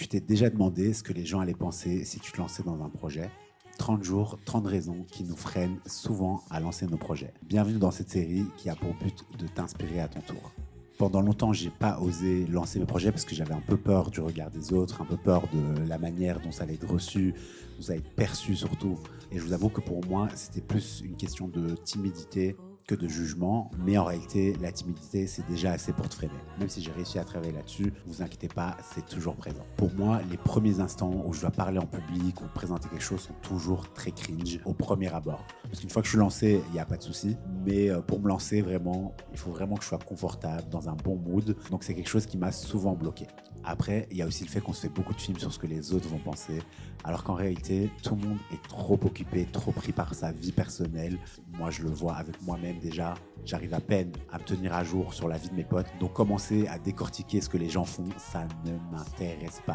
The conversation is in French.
Tu t'es déjà demandé ce que les gens allaient penser si tu te lançais dans un projet? 30 jours, 30 raisons qui nous freinent souvent à lancer nos projets. Bienvenue dans cette série qui a pour but de t'inspirer à ton tour. Pendant longtemps, j'ai pas osé lancer mes projets parce que j'avais un peu peur du regard des autres, un peu peur de la manière dont ça allait être reçu, dont ça allait être perçu surtout. Et je vous avoue que pour moi, c'était plus une question de timidité que de jugement, mais en réalité, la timidité, c'est déjà assez pour te freiner. Même si j'ai réussi à travailler là-dessus, vous inquiétez pas, c'est toujours présent. Pour moi, les premiers instants où je dois parler en public ou présenter quelque chose sont toujours très cringe au premier abord. Parce qu'une fois que je suis lancé, il n'y a pas de souci, mais pour me lancer, vraiment, il faut vraiment que je sois confortable, dans un bon mood. Donc c'est quelque chose qui m'a souvent bloqué. Après, il y a aussi le fait qu'on se fait beaucoup de films sur ce que les autres vont penser, alors qu'en réalité, tout le monde est trop occupé, trop pris par sa vie personnelle. Moi, je le vois avec moi-même déjà. J'arrive à peine à me tenir à jour sur la vie de mes potes. Donc, commencer à décortiquer ce que les gens font, ça ne m'intéresse pas.